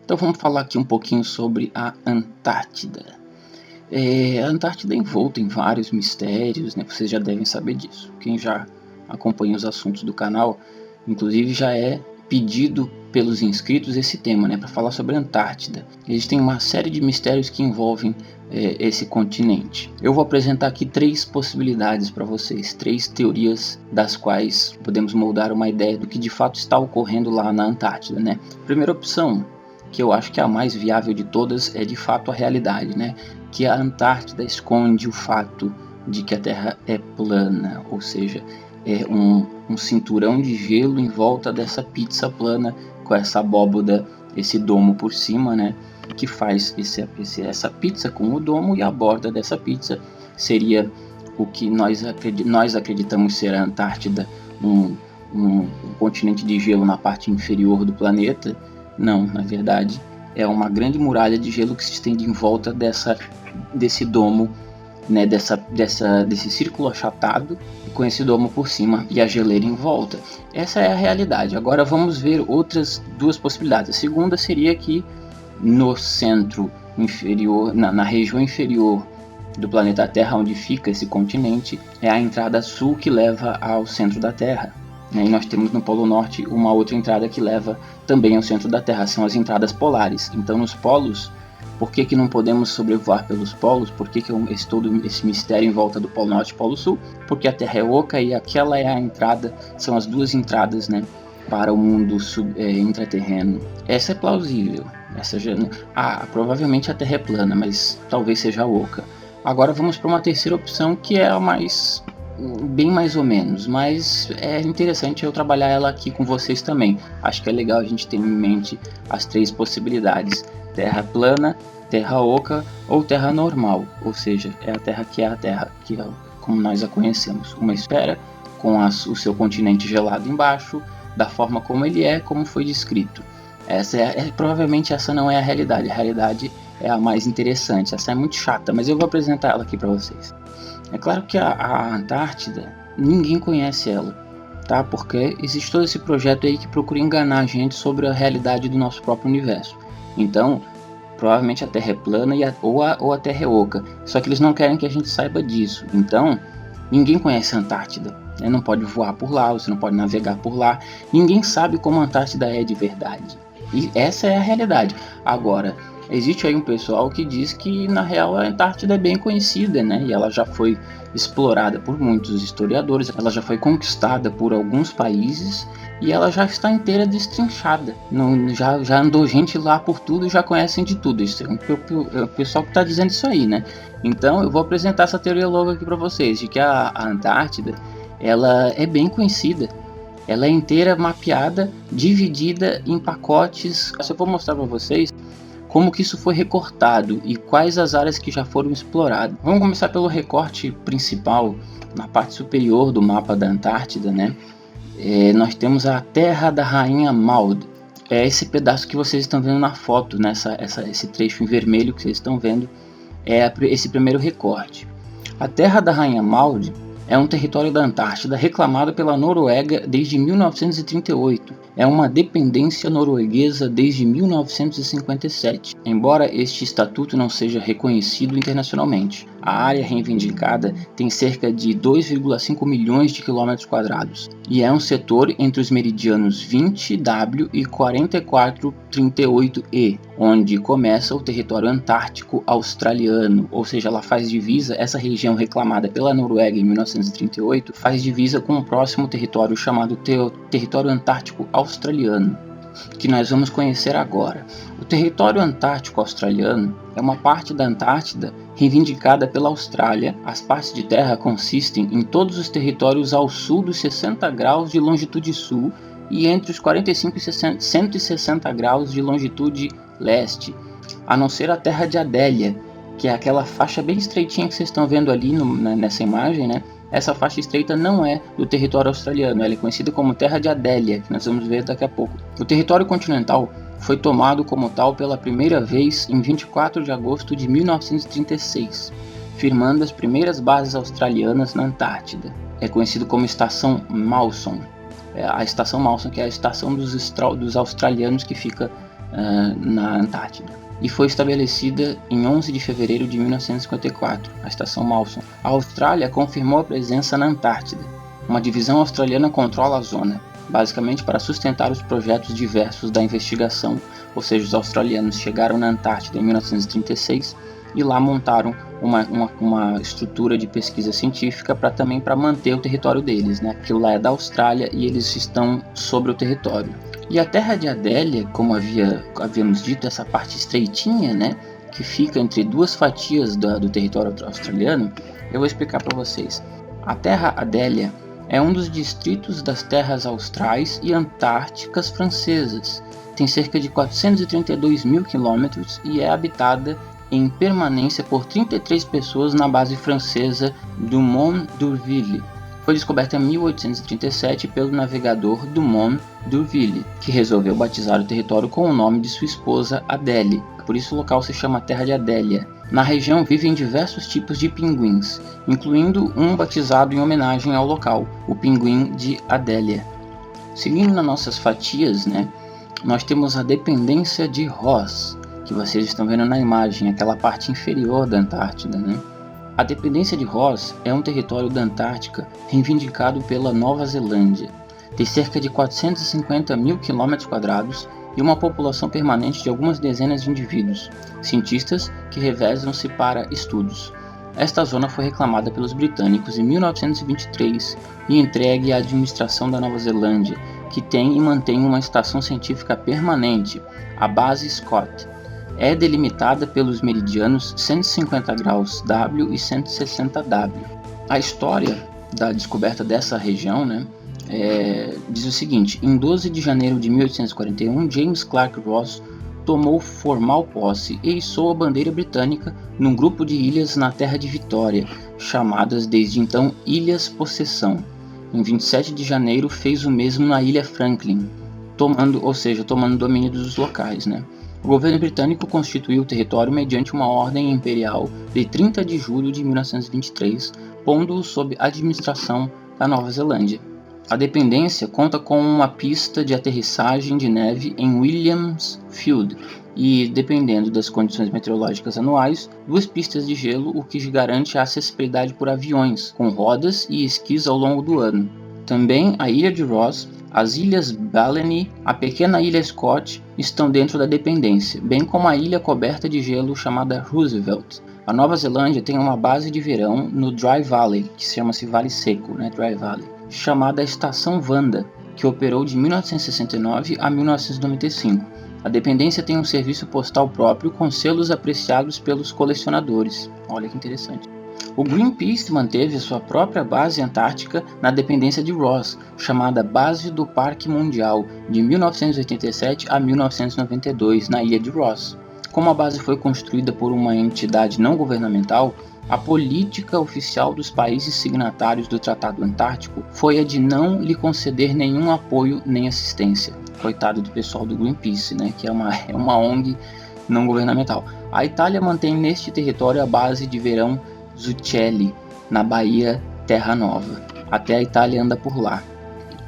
Então vamos falar aqui um pouquinho sobre a Antártida. A Antártida é envolta em vários mistérios, né? Vocês já devem saber disso. Quem já acompanha os assuntos do canal, inclusive já é pedido pelos inscritos esse tema, né? Para falar sobre a Antártida. Existem uma série de mistérios que envolvem esse continente. Eu vou apresentar aqui 3 possibilidades para vocês, 3 teorias das quais podemos moldar uma ideia do que de fato está ocorrendo lá na Antártida, né? Primeira opção, que eu acho que é a mais viável de todas, é de fato a realidade, né? Que a Antártida esconde o fato de que a Terra é plana, ou seja, é um cinturão de gelo em volta dessa pizza plana, com essa abóboda, esse domo por cima, né? Que faz essa pizza com o domo, e a borda dessa pizza seria o que nós acreditamos ser a Antártida, um continente de gelo na parte inferior do planeta. Não, na verdade é uma grande muralha de gelo que se estende em volta desse domo, né, desse círculo achatado, com esse domo por cima e a geleira em volta. Essa é a realidade. Agora vamos ver outras 2 possibilidades. A segunda seria que no centro inferior, na região inferior do planeta Terra, onde fica esse continente, é a entrada sul que leva ao centro da Terra. E nós temos no Polo Norte uma outra entrada que leva também ao centro da Terra, são as entradas polares. Então nos polos, por que não podemos sobrevoar pelos polos? Por que todo esse mistério em volta do Polo Norte e Polo Sul? Porque a Terra é oca e aquela é a entrada, são as 2 entradas, né, para o mundo intraterreno. Essa é plausível. Provavelmente a Terra é plana, mas talvez seja oca. Agora vamos para uma terceira opção, que é a bem mais ou menos, mas é interessante eu trabalhar ela aqui com vocês também. Acho que é legal a gente ter em mente as 3 possibilidades: Terra plana, Terra oca ou Terra normal, ou seja, é a Terra que é como nós a conhecemos, uma esfera com o seu continente gelado embaixo, da forma como ele é, como foi descrito. Provavelmente essa não é a realidade é a mais interessante. Essa é muito chata, mas eu vou apresentar ela aqui para vocês. É claro que a Antártida, ninguém conhece ela, tá? Porque existe todo esse projeto aí que procura enganar a gente sobre a realidade do nosso próprio universo. Então, provavelmente a Terra é plana ou a Terra é oca, só que eles não querem que a gente saiba disso. Então, ninguém conhece a Antártida, né? Não pode voar por lá, você não pode navegar por lá. Ninguém sabe como a Antártida é de verdade. E essa é a realidade. Agora, existe aí um pessoal que diz que na real a Antártida é bem conhecida, né? E ela já foi explorada por muitos historiadores, ela já foi conquistada por alguns países e ela já está inteira destrinchada. Já andou gente lá por tudo e já conhecem de tudo. Isso é o pessoal que está dizendo isso aí, né? Então eu vou apresentar essa teoria logo aqui para vocês, de que a Antártida, ela é bem conhecida. Ela é inteira mapeada, dividida em pacotes. Eu vou mostrar para vocês como que isso foi recortado e quais as áreas que já foram exploradas. Vamos começar pelo recorte principal, na parte superior do mapa da Antártida, né? Nós temos a Terra da Rainha Maud. É esse pedaço que vocês estão vendo na foto, né? Esse trecho em vermelho que vocês estão vendo, é esse primeiro recorte. A Terra da Rainha Maud é um território da Antártida reclamado pela Noruega desde 1938. É uma dependência norueguesa desde 1957, embora este estatuto não seja reconhecido internacionalmente. A área reivindicada tem cerca de 2,5 milhões de quilômetros quadrados e é um setor entre os meridianos 20W e 4438E, onde começa o território antártico australiano, ou seja, ela faz divisa, essa região reclamada pela Noruega em 1938, faz divisa com o próximo território chamado Território Antártico Australiano, que nós vamos conhecer agora. O território antártico australiano é uma parte da Antártida reivindicada pela Austrália. As partes de terra consistem em todos os territórios ao sul dos 60 graus de longitude sul e entre os 45 e 160 graus de longitude leste, a não ser a Terra de Adélia, que é aquela faixa bem estreitinha que vocês estão vendo ali nessa imagem, né? Essa faixa estreita não é do território australiano, ela é conhecida como Terra de Adélia, que nós vamos ver daqui a pouco. O território continental foi tomado como tal pela primeira vez em 24 de agosto de 1936, firmando as primeiras bases australianas na Antártida. É conhecido como Estação Mawson. A Estação Mawson, que é a estação dos australianos que fica na Antártida. E foi estabelecida em 11 de fevereiro de 1954, a Estação Mawson. A Austrália confirmou a presença na Antártida. Uma divisão australiana controla a zona, basicamente para sustentar os projetos diversos da investigação, ou seja, os australianos chegaram na Antártida em 1936 e lá montaram uma estrutura de pesquisa científica para manter o território deles, né? Aquilo lá é da Austrália e eles estão sobre o território. E a Terra de Adélia, como havíamos dito, essa parte estreitinha, né, que fica entre duas fatias do território australiano, eu vou explicar para vocês. A Terra Adélia é um dos distritos das terras austrais e antárticas francesas. Tem cerca de 432 mil quilômetros e é habitada em permanência por 33 pessoas na base francesa Dumont d'Urville. Foi descoberta em 1837 pelo navegador Dumont d'Urville, que resolveu batizar o território com o nome de sua esposa Adélie. Por isso o local se chama Terra de Adélia. Na região vivem diversos tipos de pinguins, incluindo um batizado em homenagem ao local, o pinguim de Adélia. Seguindo nas nossas fatias, né, nós temos a dependência de Ross, que vocês estão vendo na imagem, aquela parte inferior da Antártida, né? A dependência de Ross é um território da Antártica reivindicado pela Nova Zelândia. Tem cerca de 450 mil km² e uma população permanente de algumas dezenas de indivíduos, cientistas que revezam-se para estudos. Esta zona foi reclamada pelos britânicos em 1923 e entregue à administração da Nova Zelândia, que tem e mantém uma estação científica permanente, a Base Scott. É delimitada pelos meridianos 150 graus W e 160 W. A história da descoberta dessa região, né, diz o seguinte: em 12 de janeiro de 1841, James Clark Ross tomou formal posse e içou a bandeira britânica num grupo de ilhas na Terra de Vitória, chamadas desde então Ilhas Possessão. Em 27 de janeiro fez o mesmo na Ilha Franklin, tomando domínio dos locais, né? O governo britânico constituiu o território mediante uma ordem imperial de 30 de julho de 1923, pondo-o sob administração da Nova Zelândia. A dependência conta com uma pista de aterrissagem de neve em Williams Field e, dependendo das condições meteorológicas anuais, 2 pistas de gelo, o que garante a acessibilidade por aviões, com rodas e esquis ao longo do ano. Também a Ilha de Ross, as Ilhas Balleny, a pequena Ilha Scott estão dentro da dependência, bem como a ilha coberta de gelo chamada Roosevelt. A Nova Zelândia tem uma base de verão no Dry Valley, que chama-se Vale Seco, né, Dry Valley, chamada Estação Vanda, que operou de 1969 a 1995. A dependência tem um serviço postal próprio com selos apreciados pelos colecionadores. Olha que interessante. O Greenpeace manteve sua própria base antártica na dependência de Ross, chamada Base do Parque Mundial, de 1987 a 1992, na ilha de Ross. Como a base foi construída por uma entidade não governamental, a política oficial dos países signatários do Tratado Antártico foi a de não lhe conceder nenhum apoio nem assistência. Coitado do pessoal do Greenpeace, né, que é uma ONG não governamental. A Itália mantém neste território a base de verão Zucchelli, na Bahia Terra Nova. Até a Itália anda por lá.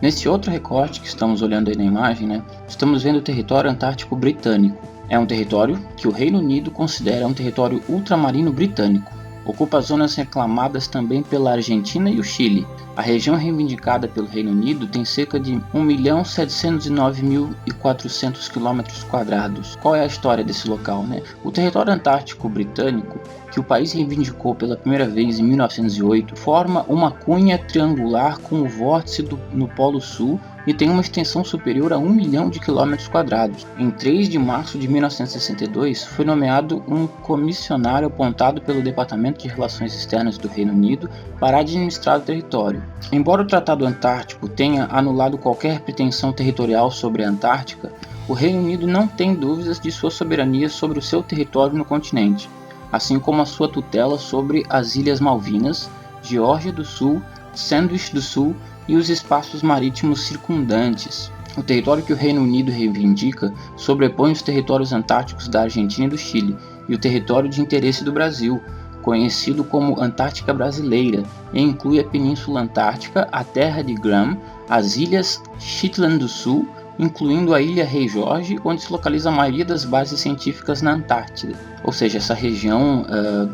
Nesse outro recorte que estamos olhando aí na imagem, né, estamos vendo o território antártico britânico. É um território que o Reino Unido considera um território ultramarino britânico. Ocupa zonas reclamadas também pela Argentina e o Chile. A região reivindicada pelo Reino Unido tem cerca de 1.709.400 km². Qual é a história desse local, né? O território antártico britânico, que o país reivindicou pela primeira vez em 1908, forma uma cunha triangular com o vórtice no Polo Sul e tem uma extensão superior a 1 milhão de km². Em 3 de março de 1962, foi nomeado um comissionário apontado pelo Departamento de Relações Externas do Reino Unido para administrar o território. Embora o Tratado Antártico tenha anulado qualquer pretensão territorial sobre a Antártica, o Reino Unido não tem dúvidas de sua soberania sobre o seu território no continente, assim como a sua tutela sobre as Ilhas Malvinas, Geórgia do Sul, Sandwich do Sul e os espaços marítimos circundantes. O território que o Reino Unido reivindica sobrepõe os territórios antárticos da Argentina e do Chile e o território de interesse do Brasil, conhecido como Antártica Brasileira, e inclui a Península Antártica, a Terra de Graham, as Ilhas Shetland do Sul, incluindo a Ilha Rei Jorge, onde se localiza a maioria das bases científicas na Antártida. Ou seja, essa região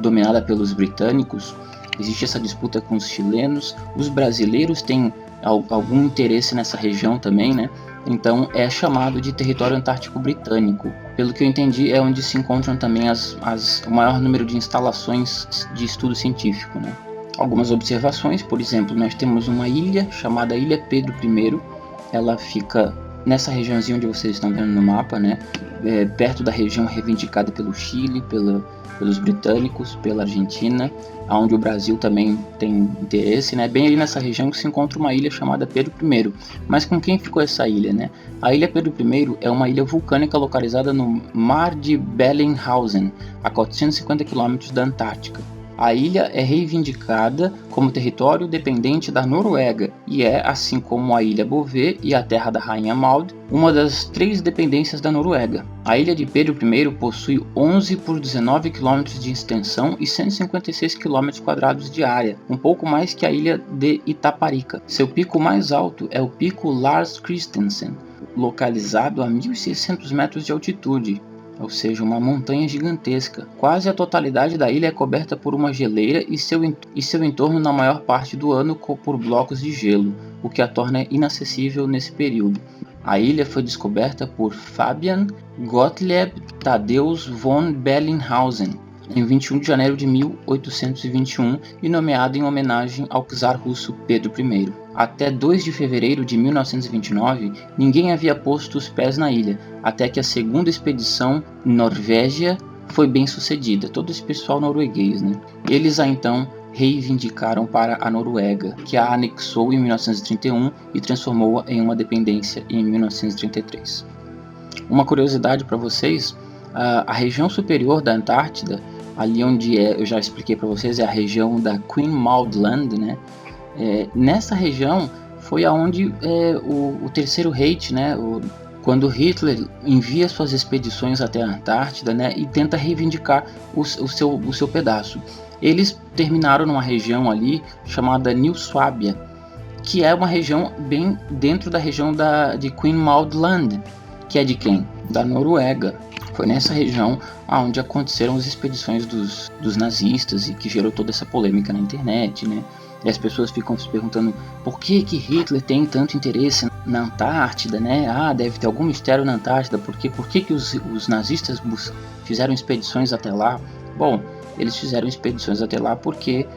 dominada pelos britânicos, existe essa disputa com os chilenos, os brasileiros têm algum interesse nessa região também, né? Então é chamado de território antártico britânico. Pelo que eu entendi, é onde se encontram também o maior número de instalações de estudo científico, né? Algumas observações, por exemplo, nós temos uma ilha chamada Ilha Pedro I. Ela fica nessa regiãozinha onde vocês estão vendo no mapa, né? Perto da região reivindicada pelo Chile, pelos britânicos, pela Argentina, onde o Brasil também tem interesse, né? Bem ali nessa região que se encontra uma ilha chamada Pedro I. Mas com quem ficou essa ilha, né? A Ilha Pedro I é uma ilha vulcânica localizada no Mar de Bellinghausen, a 450 km da Antártica. A ilha é reivindicada como território dependente da Noruega e é, assim como a Ilha Bouvet e a Terra da Rainha Maud, uma das 3 dependências da Noruega. A ilha de Pedro I possui 11 por 19 km de extensão e 156 km² de área, um pouco mais que a ilha de Itaparica. Seu pico mais alto é o Pico Lars Christensen, localizado a 1.600 metros de altitude, ou seja, uma montanha gigantesca. Quase a totalidade da ilha é coberta por uma geleira e seu entorno na maior parte do ano por blocos de gelo, o que a torna inacessível nesse período. A ilha foi descoberta por Fabian Gottlieb Thaddäus von Bellinghausen em 21 de janeiro de 1821 e nomeado em homenagem ao czar russo Pedro I. Até 2 de fevereiro de 1929, ninguém havia posto os pés na ilha, até que a segunda expedição Norvégia foi bem sucedida. Todo esse pessoal norueguês, né? Eles a então reivindicaram para a Noruega, que a anexou em 1931 e transformou-a em uma dependência em 1933. Uma curiosidade para vocês, a região superior da Antártida, ali onde eu já expliquei para vocês, é a região da Queen Maud Land, né? Nessa região foi aonde o Terceiro Reich, né, quando Hitler envia suas expedições até a Antártida, né, e tenta reivindicar o seu pedaço. Eles terminaram numa região ali chamada New Swabia, que é uma região bem dentro da região de Queen Maud Land, que é de quem? Da Noruega. Foi nessa região onde aconteceram as expedições dos nazistas e que gerou toda essa polêmica na internet, né? E as pessoas ficam se perguntando por que Hitler tem tanto interesse na Antártida, né? Deve ter algum mistério na Antártida, por que os nazistas fizeram expedições até lá? Bom, eles fizeram expedições até lá porque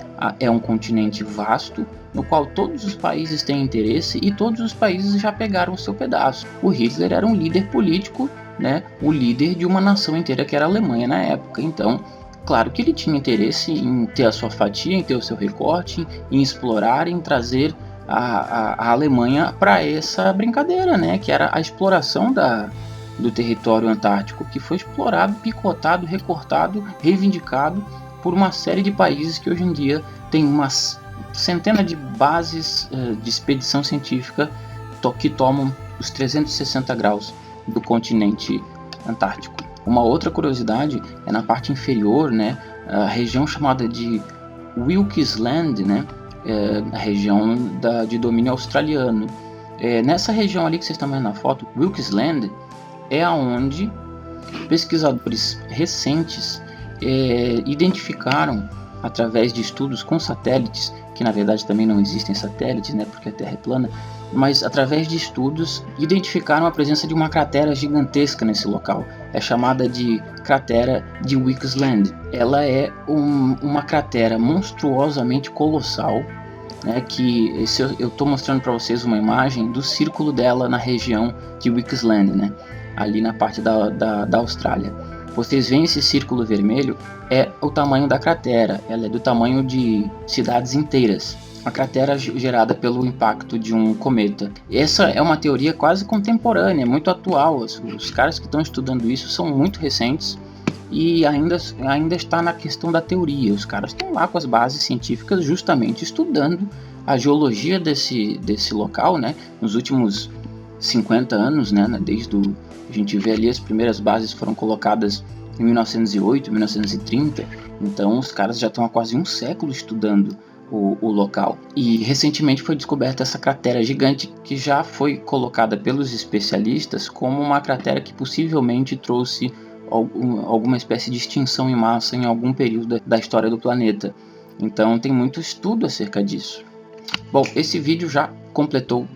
é um continente vasto, no qual todos os países têm interesse e todos os países já pegaram o seu pedaço. O Hitler era um líder político, né? O líder de uma nação inteira que era a Alemanha na época, então claro que ele tinha interesse em ter a sua fatia, em ter o seu recorte, em explorar, em trazer a Alemanha para essa brincadeira, né? Que era a exploração do território antártico, que foi explorado, picotado, recortado, reivindicado por uma série de países que hoje em dia tem uma centena de bases de expedição científica que tomam os 360 graus do continente antártico. Uma outra curiosidade é na parte inferior, né, a região chamada de Wilkes Land, né, a região de domínio australiano. Nessa região ali que vocês estão vendo na foto, Wilkes Land, é onde pesquisadores recentes identificaram, através de estudos com satélites, que na verdade também não existem satélites, né, porque a Terra é plana, mas através de estudos identificaram a presença de uma cratera gigantesca nesse local. É chamada de cratera de Wilkes Land. Ela é uma cratera monstruosamente colossal, né, que eu estou mostrando para vocês uma imagem do círculo dela na região de Wilkes Land, né, ali na parte da Austrália. Vocês veem esse círculo vermelho, é o tamanho da cratera, ela é do tamanho de cidades inteiras. Uma cratera gerada pelo impacto de um cometa. Essa é uma teoria quase contemporânea, muito atual. Os caras que estão estudando isso são muito recentes e ainda está na questão da teoria. Os caras estão lá com as bases científicas justamente estudando a geologia desse local, né? Nos últimos 50 anos, né? A gente vê ali as primeiras bases foram colocadas em 1908, 1930. Então os caras já estão há quase um século estudando o local. E recentemente foi descoberta essa cratera gigante que já foi colocada pelos especialistas como uma cratera que possivelmente trouxe alguma espécie de extinção em massa em algum período da história do planeta. Então tem muito estudo acerca disso. Bom, esse vídeo já completou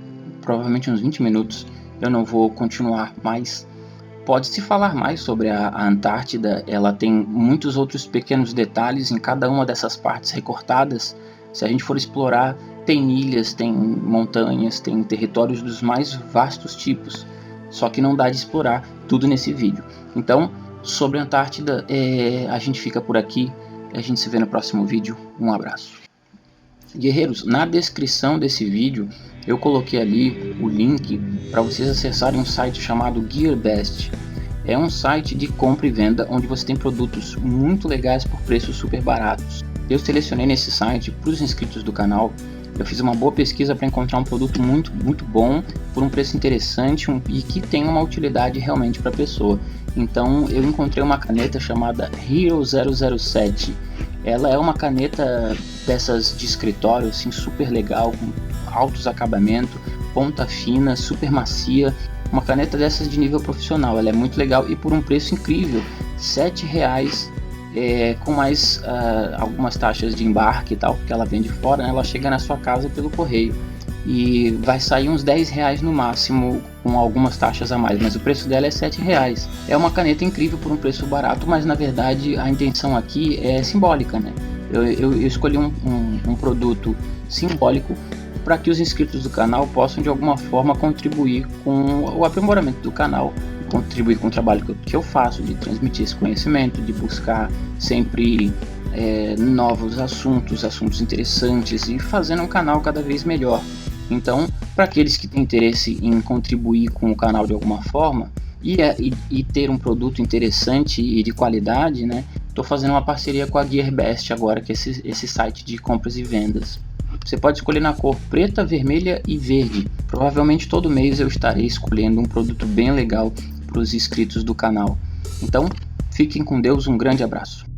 provavelmente uns 20 minutos, eu não vou continuar mais. Pode-se falar mais sobre a Antártida, ela tem muitos outros pequenos detalhes em cada uma dessas partes recortadas. Se a gente for explorar, tem ilhas, tem montanhas, tem territórios dos mais vastos tipos, só que não dá de explorar tudo nesse vídeo. Então, sobre a Antártida, a gente fica por aqui, a gente se vê no próximo vídeo, um abraço. Guerreiros, na descrição desse vídeo eu coloquei ali o link para vocês acessarem um site chamado GearBest. É um site de compra e venda onde você tem produtos muito legais por preços super baratos. Eu selecionei nesse site para os inscritos do canal. Eu fiz uma boa pesquisa para encontrar um produto muito bom, por um preço interessante e que tem uma utilidade realmente para a pessoa. Então eu encontrei uma caneta chamada Hero 007. Ela é uma caneta dessas de escritório, assim, super legal, com altos acabamentos, ponta fina, super macia. Uma caneta dessas de nível profissional, ela é muito legal e por um preço incrível, R$7, com mais algumas taxas de embarque e tal, porque ela vem de fora, né? Ela chega na sua casa pelo correio e vai sair uns R$10 no máximo, com algumas taxas a mais, mas o preço dela é R$7. É uma caneta incrível por um preço barato, mas na verdade a intenção aqui é simbólica, né? Eu escolhi um produto simbólico para que os inscritos do canal possam de alguma forma contribuir com o aprimoramento do canal, contribuir com o trabalho que eu faço de transmitir esse conhecimento, de buscar sempre novos assuntos interessantes e fazendo um canal cada vez melhor. Então, para aqueles que têm interesse em contribuir com o canal de alguma forma e ter um produto interessante e de qualidade, né? Estou fazendo uma parceria com a GearBest agora, que é esse site de compras e vendas. Você pode escolher na cor preta, vermelha e verde. Provavelmente todo mês eu estarei escolhendo um produto bem legal para os inscritos do canal. Então, fiquem com Deus, um grande abraço.